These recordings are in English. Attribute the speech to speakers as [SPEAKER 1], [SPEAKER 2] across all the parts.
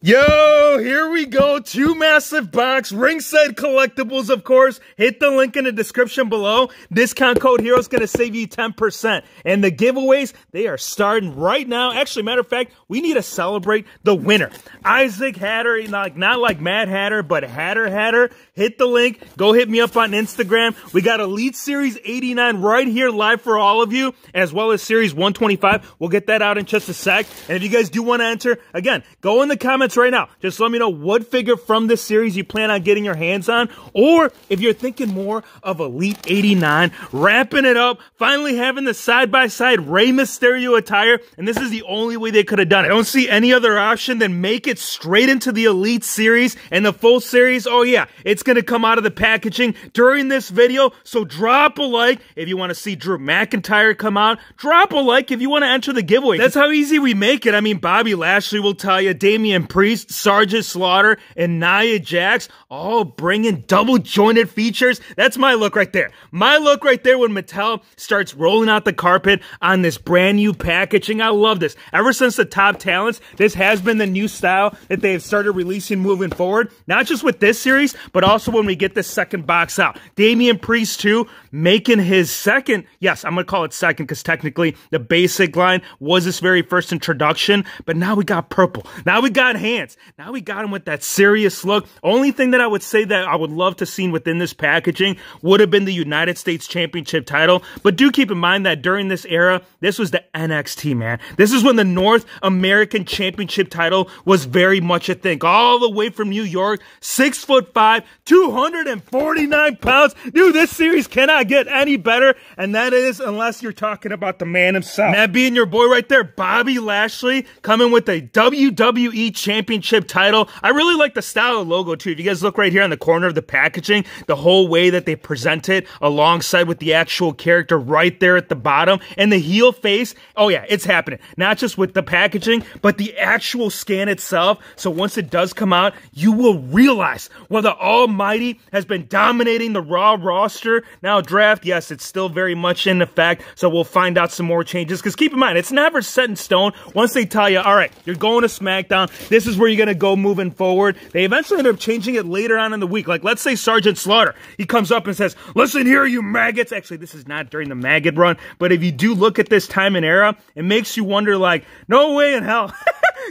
[SPEAKER 1] Yo, here we go. 2 massive box, ringside collectibles, of course. Hit the link in the description below. Discount code HERO is going to save you 10%. And the giveaways, they are starting right now. Actually, matter of fact, we need to celebrate the winner. Isaac Hatter, not like Mad Hatter, but Hatter. Hit the link. Go hit me up on Instagram. We got Elite Series 89 right here live for all of you, as well as Series 125. We'll get that out in just a sec. And if you guys do want to enter, again, go in the comments right now. Just let me know what figure from this series you plan on getting your hands on, or if you're thinking more of Elite 89, wrapping it up, finally having the side-by-side Rey Mysterio attire, and this is the only way they could have done it. I don't see any other option than make it straight into the Elite series, and the full series, oh yeah, it's going to come out of the packaging during this video, so drop a like if you want to see Drew McIntyre come out, drop a like if you want to enter the giveaway. That's how easy we make it. I mean, Bobby Lashley will tell you, Damian Priest, Sergeant Slaughter, and Nia Jax all bringing double-jointed features. That's my look right there. My look right there when Mattel starts rolling out the carpet on this brand new packaging. I love this. Ever since the Top Talents, this has been the new style that they have started releasing moving forward. Not just with this series, but also when we get this second box out. Damian Priest, too, making his second, yes, I'm going to call it second because technically the basic line was this very first introduction, but now we got purple. Now we got hands. Now we got him with that serious look. Only thing that I would say that I would love to see within this packaging would have been the United States Championship title. But do keep in mind that during this era, this was the NXT, man. This is when the North American Championship title was very much a thing. All the way from New York, 6'5", 249 pounds. Dude, this series cannot get any better. And that is unless you're talking about the man himself. And that being your boy right there, Bobby Lashley, coming with a WWE Championship title. I really like the style of logo too. If you guys look right here on the corner of the packaging, the whole way that they present it alongside with the actual character right there at the bottom and the heel face. Oh yeah, it's happening. Not just with the packaging, but the actual scan itself. So once it does come out, you will realize well, the Almighty has been dominating the Raw roster. Now draft, yes, it's still very much in effect. So we'll find out some more changes because keep in mind, it's never set in stone. Once they tell you, all right, you're going to SmackDown, this is where you're going to go moving forward. They eventually end up changing it later on in the week. Like, let's say Sergeant Slaughter, he comes up and says, listen here, you maggots. Actually, this is not during the maggot run, but if you do look at this time and era, it makes you wonder, like, no way in hell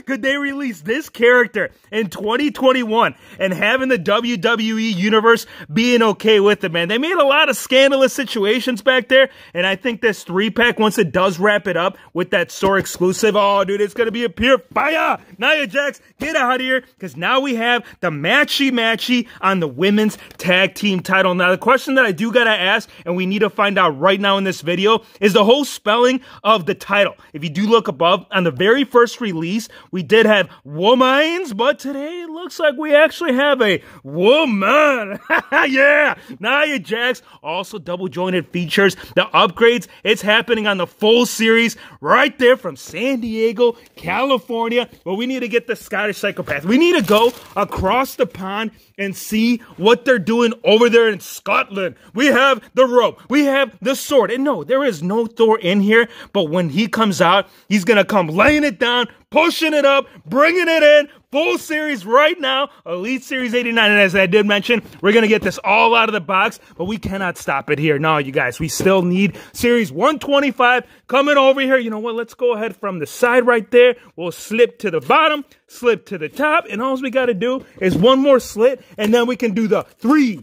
[SPEAKER 1] could they release this character in 2021 and having the WWE Universe being okay with it, man. They made a lot of scandalous situations back there, and I think this 3-pack, once it does wrap it up with that store exclusive, oh, dude, it's going to be a pure fire. Nia Jax, get out of here, because now we have the matchy on the women's tag team title. Now, the question that I do got to ask, and we need to find out right now in this video, is the whole spelling of the title. If you do look above, on the very first release, we did have womans, but today it looks like we actually have a woman. Yeah, Nia Jax, also double-jointed features. The upgrades, it's happening on the full series right there from San Diego, California. But we need to get the Scottish Psychopath. We need to go across the pond and see what they're doing over there in Scotland. We have the rope. We have the sword. And no, there is no Thor in here, but when he comes out, he's going to come laying it down, pushing it up, bringing it in. Full series right now, Elite Series 89. And as I did mention, we're going to get this all out of the box, but we cannot stop it here. No, you guys, we still need Series 125 coming over here. You know what? Let's go ahead from the side right there. We'll slip to the bottom, slip to the top, and all we got to do is one more slit, and then we can do the 3,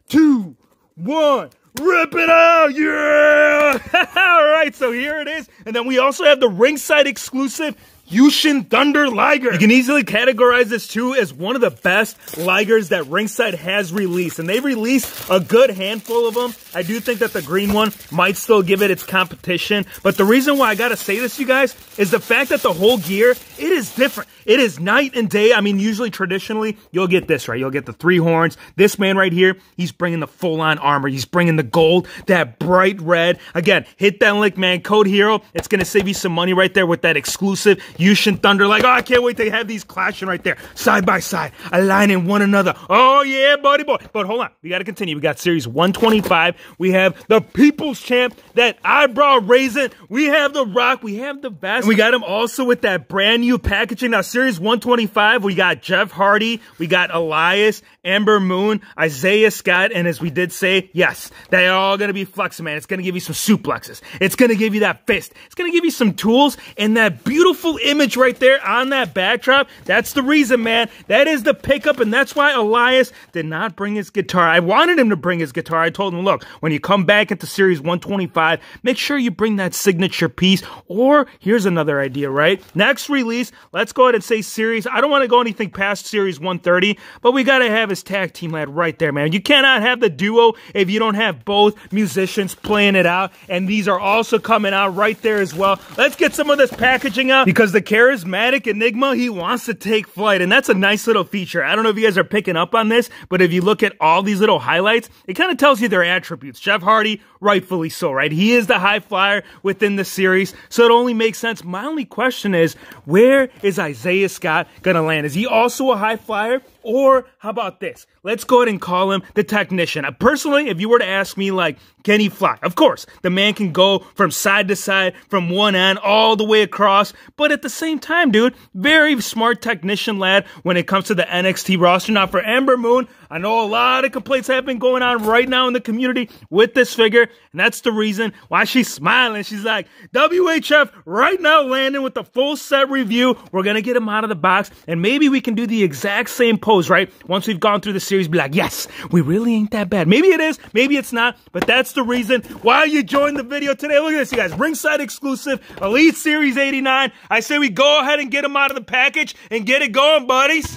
[SPEAKER 1] 2, 1. Rip it out, yeah! All right, so here it is. And then we also have the ringside exclusive Yusian Thunder Liger. You can easily categorize this too as one of the best Ligers that Ringside has released. And they've released a good handful of them. I do think that the green one might still give it its competition. But the reason why I gotta say this, you guys, is the fact that the whole gear, it is different. It is night and day. I mean, usually, traditionally, you'll get this, right? You'll get the 3 horns. This man right here, he's bringing the full-on armor. He's bringing the gold, that bright red. Again, hit that link, man. Code HERO. It's gonna save you some money right there with that exclusive Yusian Thunder. Like, oh, I can't wait to have these clashing right there, side by side, aligning one another. Oh, yeah, buddy boy. But hold on. We got to continue. We got Series 125. We have the People's Champ, that eyebrow raising. We have The Rock. We have the best. And we got him also with that brand new packaging. Now, seriously, Series 125, we got Jeff Hardy, we got Elias, Ember Moon, Isaiah Scott, and as we did say, yes, they're all going to be flexing, man. It's going to give you some suplexes. It's going to give you that fist. It's going to give you some tools, and that beautiful image right there on that backdrop, that's the reason, man. That is the pickup, and that's why Elias did not bring his guitar. I wanted him to bring his guitar. I told him, look, when you come back into Series 125, make sure you bring that signature piece, or here's another idea, right? Next release, let's go ahead and say Series, I don't want to go anything past Series 130, but we got to have his tag team lad right there, man. You cannot have the duo if you don't have both musicians playing it out, and these are also coming out right there as well. Let's get some of this packaging out, because the charismatic Enigma, he wants to take flight, and that's a nice little feature. I don't know if you guys are picking up on this, but if you look at all these little highlights, it kind of tells you their attributes. Jeff Hardy, rightfully so, right? He is the high flyer within the series, so it only makes sense. My only question is, where is Isaiah Scott gonna land? Is he also a high flyer? Or how about this? Let's go ahead and call him the technician. Personally, if you were to ask me, like, can he fly? Of course, the man can go from side to side, from one end all the way across. But at the same time, dude, very smart technician lad when it comes to the NXT roster. Now, for Ember Moon, I know a lot of complaints have been going on right now in the community with this figure. And that's the reason why she's smiling. She's like, WHF right now landing with the full set review. We're going to get him out of the box. And maybe we can do the exact same pose, right? Once we've gone through the series, be like, yes, we really ain't that bad. Maybe it is, maybe it's not, but that's the reason why you joined the video today. Look at this, you guys. Ringside exclusive, Elite Series 89. I say we go ahead and get him out of the package and get it going, buddies.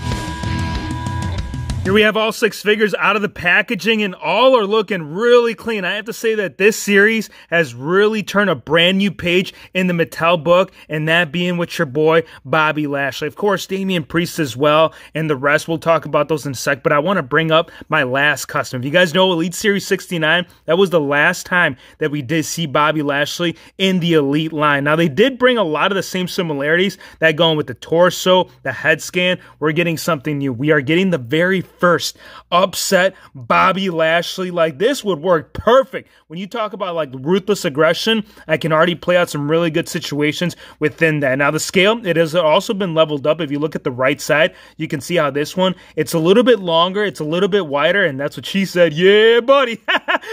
[SPEAKER 1] Here we have all 6 figures out of the packaging, and all are looking really clean. I have to say that this series has really turned a brand new page in the Mattel book, and that being with your boy, Bobby Lashley. Of course, Damian Priest as well, and the rest. We'll talk about those in a sec, but I want to bring up my last custom. If you guys know Elite Series 69, that was the last time that we did see Bobby Lashley in the Elite line. Now, they did bring a lot of the same similarities, that going with the torso, the head scan. We're getting something new. We are getting the very first upset Bobby Lashley. Like, this would work perfect. When you talk about like ruthless aggression, I can already play out some really good situations within that. Now, the scale, it has also been leveled up. If you look at the right side, you can see how this one, it's a little bit longer, it's a little bit wider, and that's what she said. Yeah, buddy.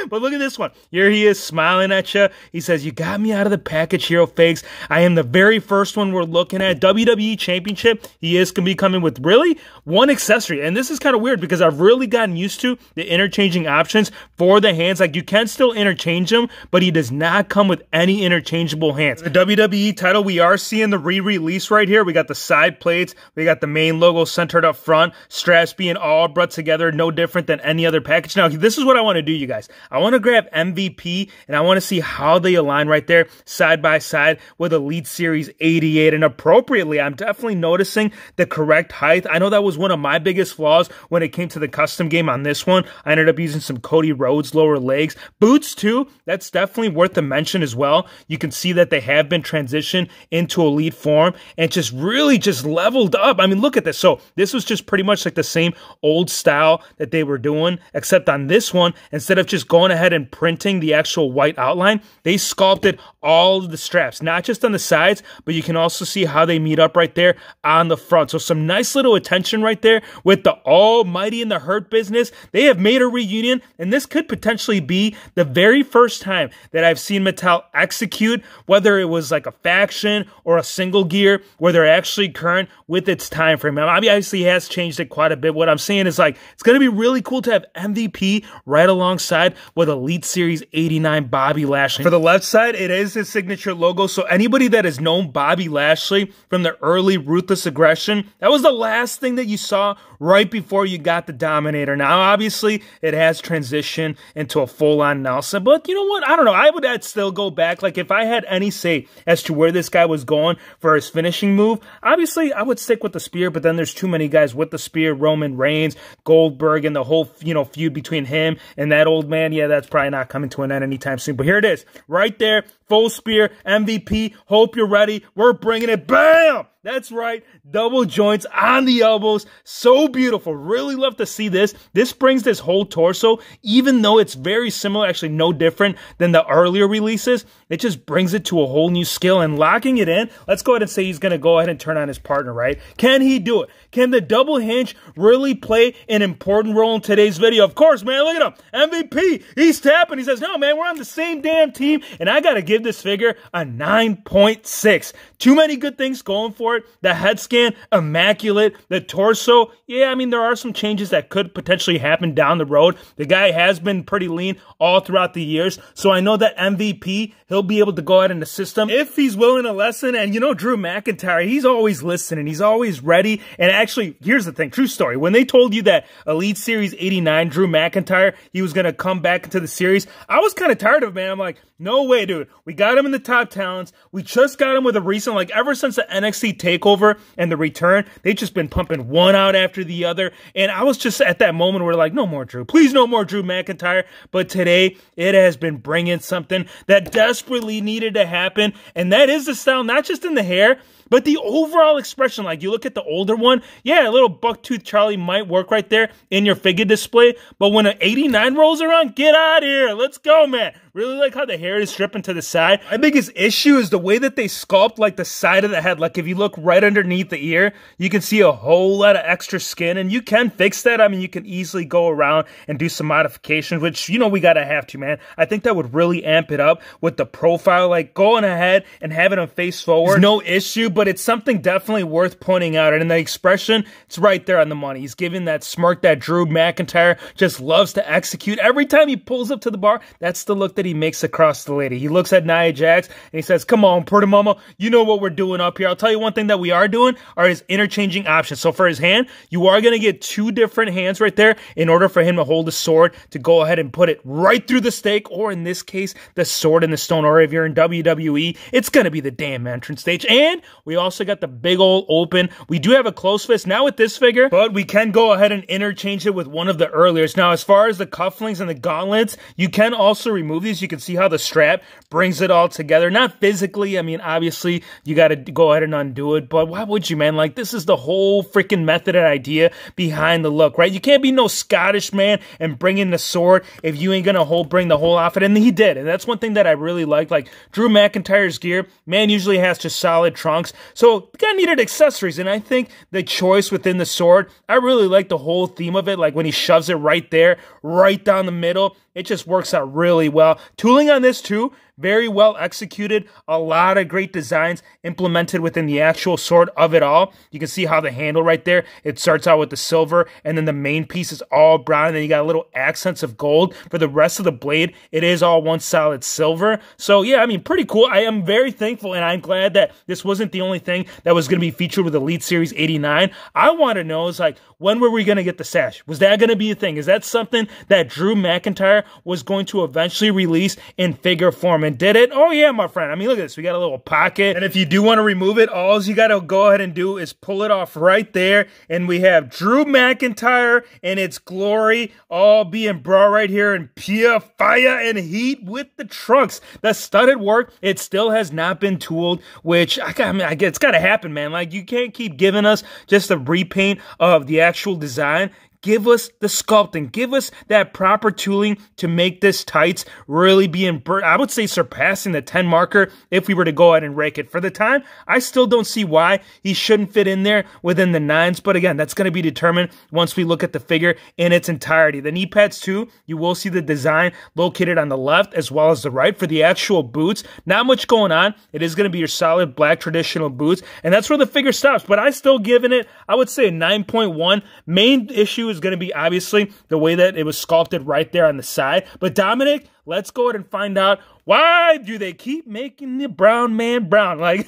[SPEAKER 1] But look at this one. Here he is smiling at you. He says, you got me out of the package, Hero Fakes. I am the very first one we're looking at. WWE Championship. He is going to be coming with really one accessory, and this is kind of weird because I've really gotten used to the interchanging options for the hands. Like, you can still interchange them, but he does not come with any interchangeable hands. The WWE title, we are seeing the re-release right here. We got the side plates, we got the main logo centered up front, straps being all brought together, no different than any other package. Now, this is what I want to do, you guys. I want to grab MVP, and I want to see how they align right there, side by side with Elite Series 88, and appropriately, I'm definitely noticing the correct height. I know that was one of my biggest flaws when it came to the custom game on this one. I ended up using some Cody Rhodes lower legs. Boots too, that's definitely worth a mention as well. You can see that they have been transitioned into Elite form and just really just leveled up. I mean, look at this. So this was just pretty much like the same old style that they were doing, except on this one, instead of just going ahead and printing the actual white outline, they sculpted all of the straps, not just on the sides, but you can also see how they meet up right there on the front. So some nice little attention right there with the Almighty in the Hurt Business. They have made a reunion, and this could potentially be the very first time that I've seen Mattel execute, whether it was like a faction or a single gear, where they're actually current with its time frame. Now, obviously, he has changed it quite a bit. What I'm saying is, like, it's going to be really cool to have MVP right alongside with Elite Series 89 Bobby Lashley. For the left side, it is his signature logo, so anybody that has known Bobby Lashley from the early Ruthless Aggression, that was the last thing that you saw right before you got the Dominator. Now, obviously, it has transitioned into a full-on Nelson, but you know what? I don't know. I would still go back. Like, if I had any say as to where this guy was going for his finishing move, obviously, I would stick with the spear, but then there's too many guys with the spear. Roman Reigns, Goldberg, and the whole, feud between him and that old man. Yeah, that's probably not coming to an end anytime soon, but here it is. Right there, full spear, MVP. Hope you're ready. We're bringing it. Bam! That's right, double joints on the elbows. So beautiful. Really love to see this. This brings this whole torso, even though it's very similar, actually no different than the earlier releases. It just brings it to a whole new scale. And locking it in, let's go ahead and say he's going to go ahead and turn on his partner, right? Can he do it? Can the double hinge really play an important role in today's video? Of course, man. Look at him. MVP. He's tapping. He says, no, man, we're on the same damn team. And I got to give this figure a 9.6. Too many good things going for it. The head scan, immaculate. The torso, yeah, I mean, there are some changes that could potentially happen down the road. The guy has been pretty lean all throughout the years. So I know that MVP, he'll be able to go ahead and assist him if he's willing to listen. And you know, Drew McIntyre, he's always listening. He's always ready. And actually, here's the thing, true story. When they told you that Elite Series 89, Drew McIntyre, he was going to come back into the series, I was kind of tired of it, man. I'm like, no way, dude. We got him in the top talents. We just got him with a recent, like ever since the NXT takeover and the return, they've just been pumping one out after the other. And I was just at that moment where like, no more Drew. Please no more Drew McIntyre. But today, it has been bringing something that desperately needed to happen. And that is the style, not just in the hair, but the overall expression. Like you look at the older one, yeah, a little bucktooth Charlie might work right there in your figure display. But when an 89 rolls around, get out of here. Let's go, man. Really like how the hair is stripping to the side. My biggest issue is the way that they sculpt like the side of the head. Like if you look right underneath the ear, you can see a whole lot of extra skin, and you can fix that. I mean, you can easily go around and do some modifications, which, you know, we gotta have to, man. I think that would really amp it up with the profile, like going ahead and having him face forward. There's no issue, but it's something definitely worth pointing out. And the expression, it's right there on the money. He's giving that smirk that Drew McIntyre just loves to execute. Every time he pulls up to the bar, that's the look that he makes across the lady. He looks at Nia Jax and he says, come on, pretty mama, you know what we're doing up here. I'll tell you one thing that we are doing are his interchanging options. So for his hand, you are going to get two different hands right there in order for him to hold the sword, to go ahead and put it right through the stake, or in this case, the sword in the stone, or if you're in WWE, it's going to be the damn entrance stage. And we also got the big old open. We do have a close fist now with this figure, but we can go ahead and interchange it with one of the earliers. Now, as far as the cufflinks and the gauntlets, you can also remove these. You can see how the strap brings it all together. Not physically. I mean, obviously, you got to go ahead and undo it, but why would you, man? Like, this is the whole freaking method and idea behind the look, right? You can't be no Scottish man and bring in the sword if you ain't gonna bring the whole outfit, and he did. And that's one thing that I really liked. Like, Drew McIntyre's gear, man, usually has just solid trunks, so the guy needed accessories, and I think the choice within the sword, I really like the whole theme of it. Like when he shoves it right there, right down the middle, it just works out really well. Tooling on this too, very well executed. A lot of great designs implemented within the actual sword of it all. You can see how the handle right there, it starts out with the silver, and then the main piece is all brown, and then you got little accents of gold. For the rest of the blade, it is all one solid silver. So yeah, I mean, pretty cool. I am very thankful, and I'm glad that this wasn't the only thing that was going to be featured with Elite Series 89. I want to know is like, when were we going to get the sash? Was that going to be a thing? Is that something that Drew McIntyre was going to eventually release in figure form? And did it? Oh yeah, my friend. I mean, look at this. We got a little pocket. And if you do want to remove it, all you got to go ahead and do is pull it off right there. And we have Drew McIntyre in its glory, all being brought right here in pure fire and heat with the trunks. The studded work, it still has not been tooled, which it's got to happen, man. Like, you can't keep giving us just a repaint of the actual design. Give us the sculpting. Give us that proper tooling to make this tights really be I would say surpassing the 10 marker if we were to go ahead and rake it. For the time, I still don't see why he shouldn't fit in there within the 9s. But again, that's going to be determined once we look at the figure in its entirety. The knee pads too, you will see the design located on the left as well as the right. For the actual boots, not much going on. It is going to be your solid black traditional boots. And that's where the figure stops. But I still giving it, I would say, a 9.1. Main issue is going to be obviously the way that it was sculpted right there on the side. But Dominic, let's go ahead and find out, why do they keep making the brown man brown? Like,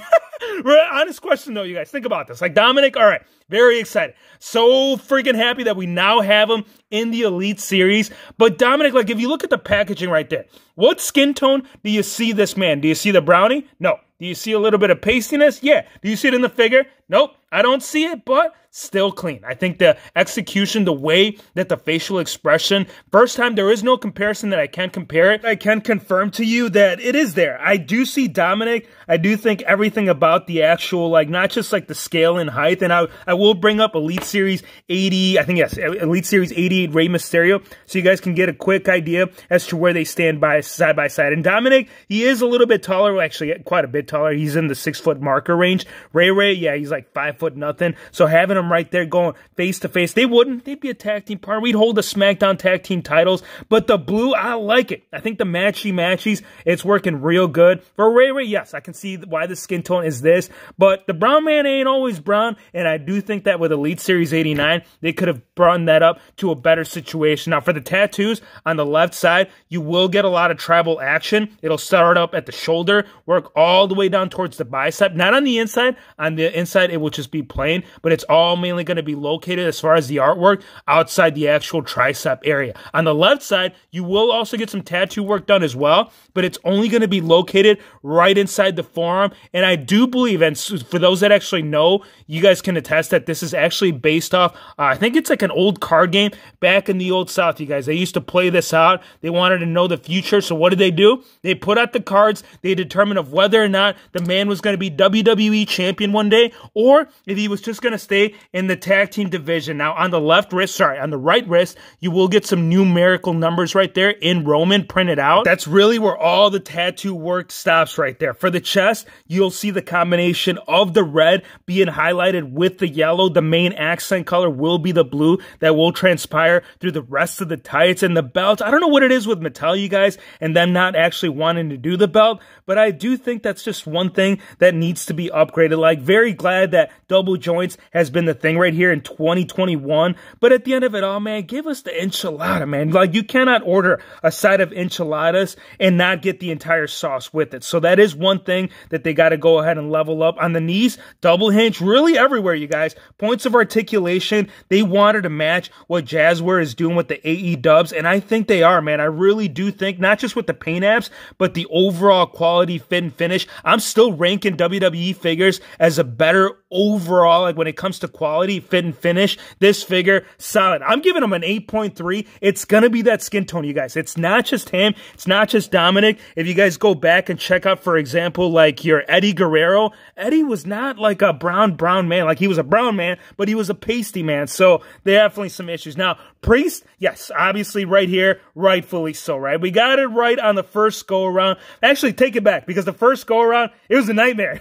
[SPEAKER 1] honest question though, you guys, think about this. Like, Dominic, all right, very excited. So freaking happy that we now have him in the Elite Series. But Dominic, like, if you look at the packaging right there, what skin tone do you see this man? Do you see the brownie? No. Do you see a little bit of pastiness? Yeah. Do you see it in the figure? Nope. I don't see it, but still clean. I think the execution, the way that the facial expression, first time, there is no comparison that I can compare there. I can confirm to you that it is there. I do see Dominic. I do think everything about the actual, like, not just like the scale and height. And I will bring up Elite Series 80, I think, yes, Elite Series 88 Rey Mysterio, so you guys can get a quick idea as to where they stand side by side. And Dominic, he is a little bit taller, well, actually quite a bit taller. He's in the 6-foot marker range. Ray, yeah, he's like 5 foot nothing. So having him right there going face to face, they'd be a tag team partner. We'd hold the SmackDown tag team titles. But the blue, I like it. I think the matchies, it's working real good. For Ray, yes, I can see why the skin tone is this, but the brown man ain't always brown, and I do think that with Elite Series 89, they could have brought that up to a better situation. Now, for the tattoos on the left side, you will get a lot of tribal action. It'll start up at the shoulder, work all the way down towards the bicep, not on the inside. On the inside, it will just be plain, but it's all mainly going to be located as far as the artwork outside the actual tricep area. On the left side, you will also get some tattoo work done as well, but it's only going to be located right inside the forearm. And I do believe, and for those that actually know, you guys can attest that this is actually based off, I think it's like an old card game back in the old South, you guys. They used to play this out. They wanted to know the future. So what did they do? They put out the cards. They determined of whether or not the man was going to be WWE champion one day, or if he was just going to stay in the tag team division. Now, on the on the right wrist, you will get some numerical numbers right there in Roman printed out. That's really where all the tattoo work stops right there. For the chest, you'll see the combination of the red being highlighted with the yellow. The main accent color will be the blue that will transpire through the rest of the tights. And the belt, I don't know what it is with Mattel, you guys, and them not actually wanting to do the belt, but I do think that's just one thing that needs to be upgraded. Like, very glad that double joints has been the thing right here in 2021, but at the end of it all, man, give us the enchilada, man. Like, you cannot order a side of enchiladas and not get the entire sauce with it. So that is one thing that they got to go ahead and level up. On the knees, double hinge, really everywhere, you guys. Points of articulation, they wanted to match what Jazzware is doing with the AE dubs, and I think they are, man. I really do think, not just with the paint apps, but the overall quality, fit, and finish. I'm still ranking WWE figures as a better overall, like when it comes to quality, fit, and finish. This figure, solid. I'm giving him an 8.3. It's going to be that skin tone, you guys. It's not just him. It's not just Dominic. If you guys go back and check out, for example, like your Eddie Guerrero, Eddie was not like a brown man. Like, he was a brown man, but he was a pasty man. So there are definitely some issues. Now, Priest, yes, obviously right here, rightfully so, right? We got it right on the first go around. Actually, take it back, because the first go around, it was a nightmare.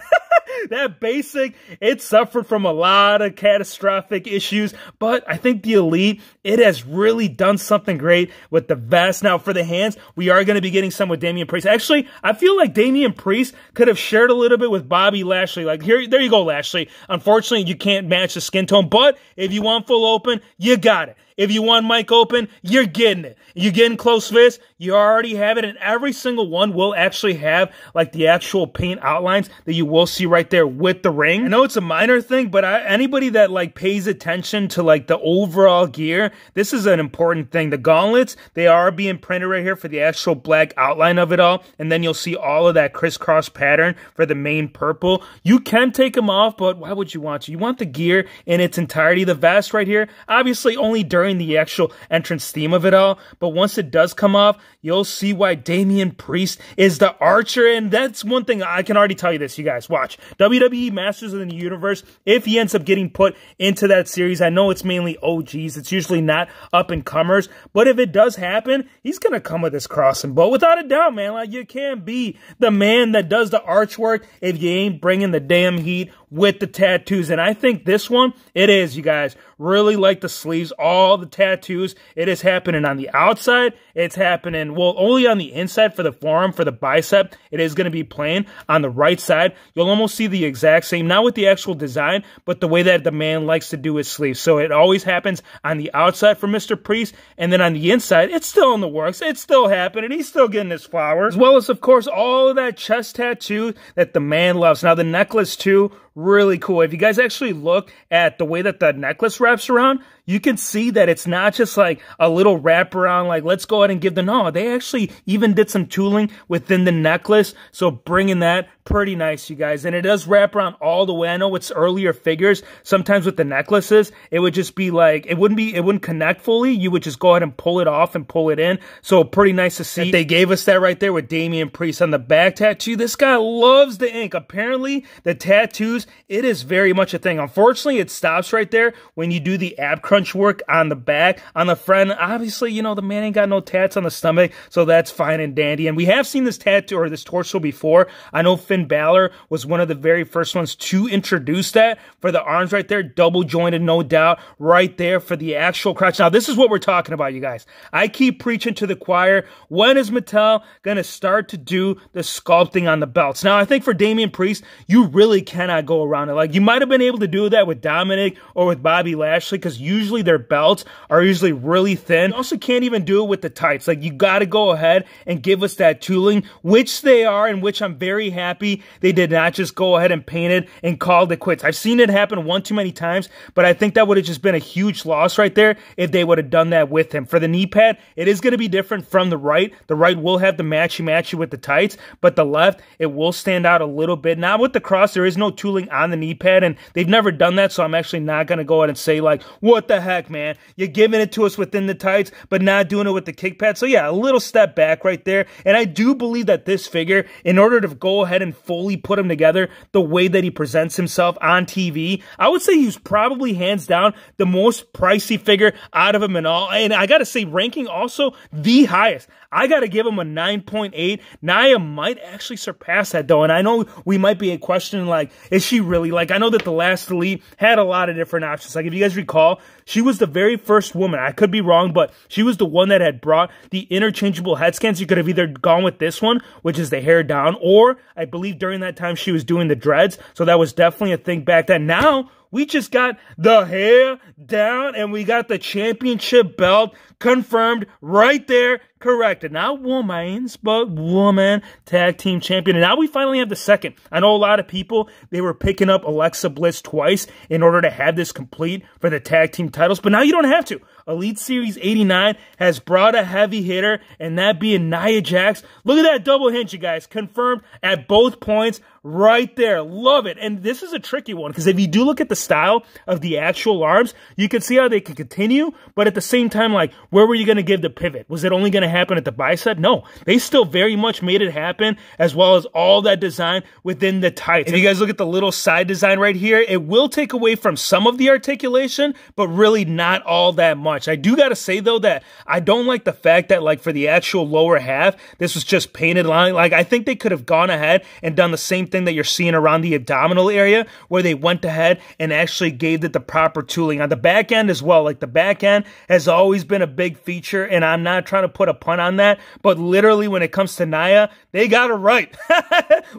[SPEAKER 1] That basic, it suffered from a lot of catastrophic issues, but I think the Elite, it has really done something great with the vest. Now, for the hands, we are going to be getting some with Damian Priest. Actually, I feel like Damian Priest could have shared a little bit with Bobby Lashley. Like, here, there you go, Lashley. Unfortunately, you can't match the skin tone, but if you want full open, you got it. If you want mic open, you're getting it. You're getting close fist, you already have it, and every single one will actually have like the actual paint outlines that you will see right there with the ring. I know it's a minor thing, but anybody that like pays attention to like the overall gear, this is an important thing. The gauntlets, they are being printed right here for the actual black outline of it all, and then you'll see all of that crisscross pattern for the main purple. You can take them off, but why would you want to? You want the gear in its entirety. The vest right here, obviously only during the actual entrance theme of it all, but once it does come off, you'll see why Damian Priest is the Archer. And that's one thing I can already tell you this, you guys. Watch WWE Masters of the Universe. If he ends up getting put into that series, I know it's mainly OGs, it's usually not up and comers, but if it does happen, he's gonna come with his crossing bow without a doubt, man. Like, you can't be the man that does the arch work if you ain't bringing the damn heat with the tattoos. And I think this one, it is, you guys. Really like the sleeves, all the tattoos. It is happening on the outside. It's happening, well, only on the inside for the forearm, for the bicep. It is going to be plain. On the right side, you'll almost see the exact same, not with the actual design, but the way that the man likes to do his sleeves. So it always happens on the outside for Mr. Priest, and then on the inside, it's still in the works. It's still happening. He's still getting his flowers, as well as, of course, all of that chest tattoo that the man loves. Now, the necklace, too, really cool. If you guys actually look at the way that the necklace wraps around, you can see that it's not just like a little wraparound, like let's go ahead and give the, no, they actually even did some tooling within the necklace. So bringing that pretty nice, you guys. And it does wrap around all the way. I know it's earlier figures. Sometimes with the necklaces, it would just be like, it wouldn't connect fully. You would just go ahead and pull it off and pull it in. So pretty nice to see. They gave us that right there with Damian Priest on the back tattoo. This guy loves the ink. Apparently, the tattoos, it is very much a thing. Unfortunately, it stops right there when you do the ab crunch work on the back. On the front, obviously, you know, the man ain't got no tats on the stomach, so that's fine and dandy. And we have seen this tattoo or this torso before. I know Finn Balor was one of the very first ones to introduce that for the arms right there, double jointed, no doubt, right there for the actual crotch. Now, this is what we're talking about, you guys. I keep preaching to the choir. When is Mattel going to start to do the sculpting on the belts? Now, I think for Damian Priest, you really cannot go around it. Like, you might have been able to do that with Dominic or with Bobby Lashley, because usually their belts are usually really thin. You also can't even do it with the tights. Like, you got to go ahead and give us that tooling, which they are, and which I'm very happy they did not just go ahead and paint it and called it quits. I've seen it happen one too many times, but I think that would have just been a huge loss right there if they would have done that with him. For the knee pad, it is going to be different from the right. The right will have the matchy-matchy with the tights, but the left, it will stand out a little bit. Now with the cross, there is no tooling on the knee pad, and they've never done that, so I'm actually not going to go ahead and say like, what the heck, man? You're giving it to us within the tights, but not doing it with the kick pad. So yeah, a little step back right there, and I do believe that this figure, in order to go ahead and fully put him together the way that he presents himself on TV, I would say he's probably hands down the most pricey figure out of them in all. And I gotta say, ranking also the highest. I gotta give him a 9.8. Nia might actually surpass that though, and I know we might be questioning like, is she really? Like, I know that the last Elite had a lot of different options. Like, if you guys recall, she was the very first woman, I could be wrong, but she was the one that had brought the interchangeable head scans. You could have either gone with this one, which is the hair down, or I believe during that time she was doing the dreads, so that was definitely a thing back then. Now, we just got the hair down, and we got the championship belt confirmed right there, corrected. Not women's, but woman tag team champion. And now we finally have the second. I know a lot of people, they were picking up Alexa Bliss twice in order to have this complete for the tag team titles, but now you don't have to. Elite Series 89 has brought a heavy hitter, and that being Nia Jax. Look at that double hinge, you guys. Confirmed at both points right there. Love it. And this is a tricky one, because if you do look at the style of the actual arms, you can see how they can continue, but at the same time, like, where were you going to give the pivot? Was it only going to happen at the bicep? No. They still very much made it happen, as well as all that design within the tights. If you guys look at the little side design right here, it will take away from some of the articulation, but really not all that much. I do gotta say though that I don't like the fact that, like, for the actual lower half, this was just painted line. Like, I think they could have gone ahead and done the same thing that you're seeing around the abdominal area, where they went ahead and actually gave it the proper tooling on the back end as well. Like, the back end has always been a big feature, and I'm not trying to put a pun on that, but literally when it comes to Nia, they got it right.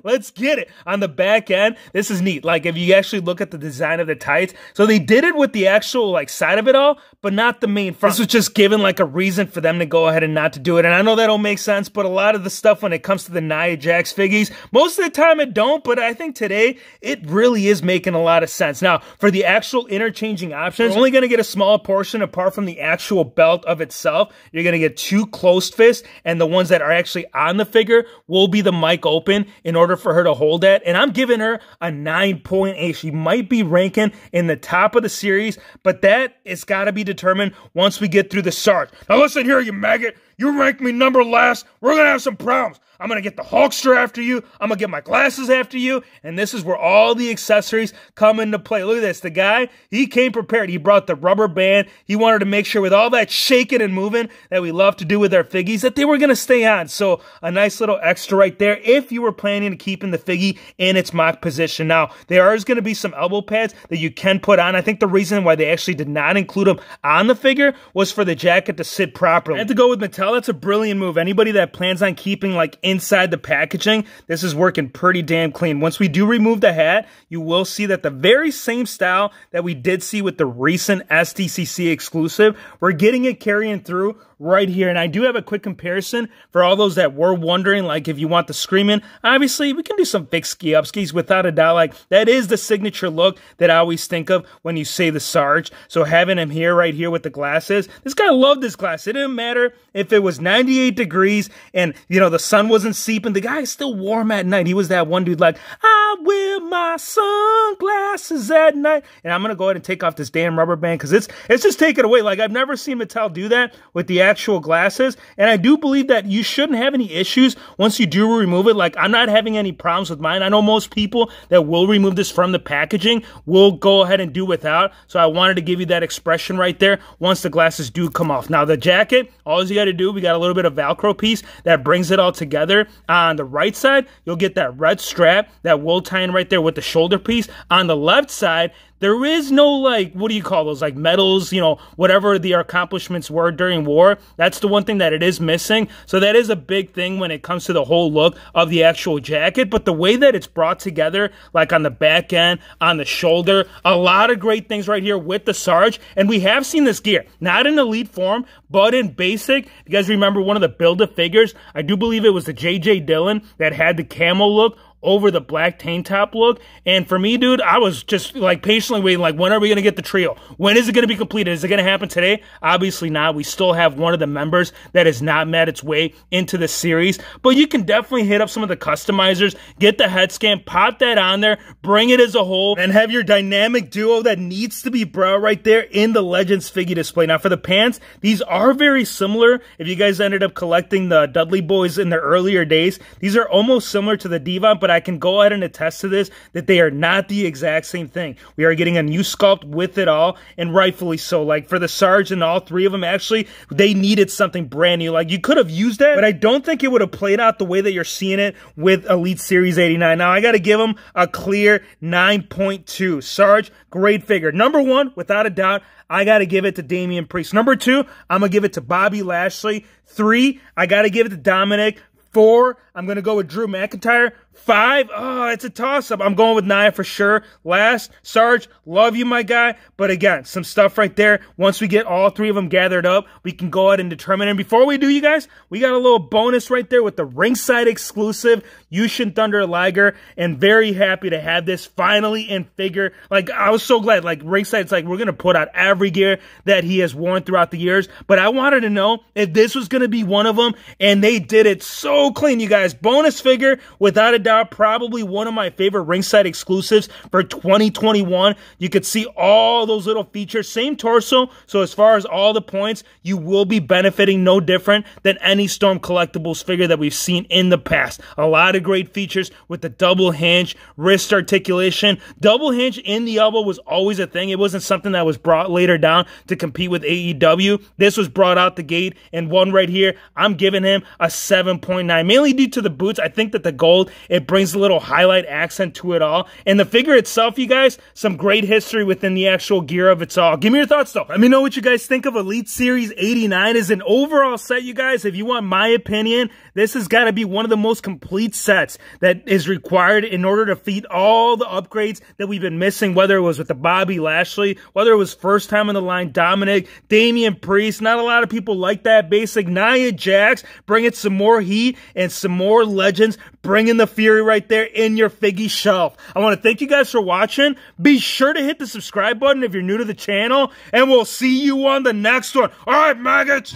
[SPEAKER 1] Let's get it. On the back end, this is neat. Like, if you actually look at the design of the tights, so they did it with the actual, like, side of it all, but not the main front. This was just given like a reason for them to go ahead and not to do it. And I know that don't make sense, but a lot of the stuff when it comes to the Nia Jax figgies, most of the time it don't, but I think today it really is making a lot of sense. Now, for the actual interchanging options, you're only going to get a small portion apart from the actual belt of itself. You're going to get two closed fists, and the ones that are actually on the figure will be the mic open in order for her to hold that. And I'm giving her a 9.8. She might be ranking in the top of the series, but that is got to be determined once we get through the start. Now listen here, you maggot. You rank me number last, we're going to have some problems. I'm going to get the Hulkster after you. I'm going to get my glasses after you. And this is where all the accessories come into play. Look at this. The guy, he came prepared. He brought the rubber band. He wanted to make sure with all that shaking and moving that we love to do with our figgies that they were going to stay on. So a nice little extra right there if you were planning to keeping the figgy in its mock position. Now, there is going to be some elbow pads that you can put on. I think the reason why they actually did not include them on the figure was for the jacket to sit properly. I had to go with Mattel. That's a brilliant move. Anybody that plans on keeping like inside the packaging, this is working pretty damn clean. Once we do remove the hat, you will see that the very same style that we did see with the recent SDCC exclusive, we're getting it carrying through right here. And I do have a quick comparison for all those that were wondering, like if you want the screaming, obviously we can do some big ski up skis without a doubt. Like that is the signature look that I always think of when you say the Sarge. So having him here, right here with the glasses, this guy loved his glasses. It didn't matter if it was 98 degrees and, you know, the sun wasn't seeping. The guy still wore them at night. He was that one dude like, I wear my sunglasses at night. And I'm going to go ahead and take off this damn rubber band because it's just taken away. Like I've never seen Mattel do that with the actual glasses. And I do believe that you shouldn't have any issues once you do remove it. Like I'm not having any problems with mine. I know most people that will remove this from the packaging will go ahead and do without. So I wanted to give you that expression right there once the glasses do come off. Now the jacket, all you got to do, we got a little bit of Velcro piece that brings it all together. On the right side, you'll get that red strap that will tie in right there with the shoulder piece. On the left side, there is no, like, what do you call those, like medals, you know, whatever the accomplishments were during war. That's the one thing that it is missing. So that is a big thing when it comes to the whole look of the actual jacket. But the way that it's brought together, like on the back end, on the shoulder, a lot of great things right here with the Sarge. And we have seen this gear, not in elite form, but in basic. You guys remember one of the Build-A-Figures? I do believe it was the J.J. Dillon that had the camo look over the black tank top look. And for me, dude, I was just like patiently waiting, like, when are we going to get the trio? When is it going to be completed? Is it going to happen today? Obviously not. We still have one of the members that has not made its way into the series, but you can definitely hit up some of the customizers, get the head scan, pop that on there, bring it as a whole, and have your dynamic duo that needs to be brought right there in the Legends figure display. Now for the pants, these are very similar. If you guys ended up collecting the Dudley Boys in their earlier days, these are almost similar to the Devon, but I can go ahead and attest to this, that they are not the exact same thing. We are getting a new sculpt with it all, and rightfully so. Like for the Sarge and all three of them, actually, they needed something brand new. Like you could have used that, but I don't think it would have played out the way that you're seeing it with Elite Series 89. Now I got to give them a clear 9.2. Sarge, great figure. Number one, without a doubt, I got to give it to Damian Priest. Number two, I'm going to give it to Bobby Lashley. 3, I got to give it to Dominic. 4, I'm going to go with Drew McIntyre. 5, oh, it's a toss-up. I'm going with Nia for sure. Last, Sarge, love you, my guy. But again, some stuff right there. Once we get all three of them gathered up, we can go ahead and determine. And before we do, you guys, we got a little bonus right there with the ringside exclusive Yusian Thunder Liger. And very happy to have this finally in figure. Like, I was so glad. Like, ringside's like, we're going to put out every gear that he has worn throughout the years. But I wanted to know if this was going to be one of them. And they did it so clean, you guys. Bonus figure, without a doubt, probably one of my favorite ringside exclusives for 2021. You could see all those little features, same torso. So as far as all the points, you will be benefiting no different than any Storm Collectibles figure that we've seen in the past. A lot of great features with the double hinge, wrist articulation. Double hinge in the elbow was always a thing. It wasn't something that was brought later down to compete with AEW. This was brought out the gate, and one right here, I'm giving him a 7.9, mainly due to the boots. I think that the gold, it brings a little highlight accent to it all. And the figure itself, you guys, some great history within the actual gear of it all. Give me your thoughts, though. Let me know what you guys think of Elite Series 89 as an overall set, you guys. If you want my opinion, this has got to be one of the most complete sets that is required in order to feed all the upgrades that we've been missing, whether it was with the Bobby Lashley, whether it was first time in the line Dominic, Damian Priest. Not a lot of people like that basic. Nia Jax, bringing some more heat and some more legends, bringing the Fury right there in your figgy shelf. I want to thank you guys for watching. Be sure to hit the subscribe button if you're new to the channel, and we'll see you on the next one. All right, maggots.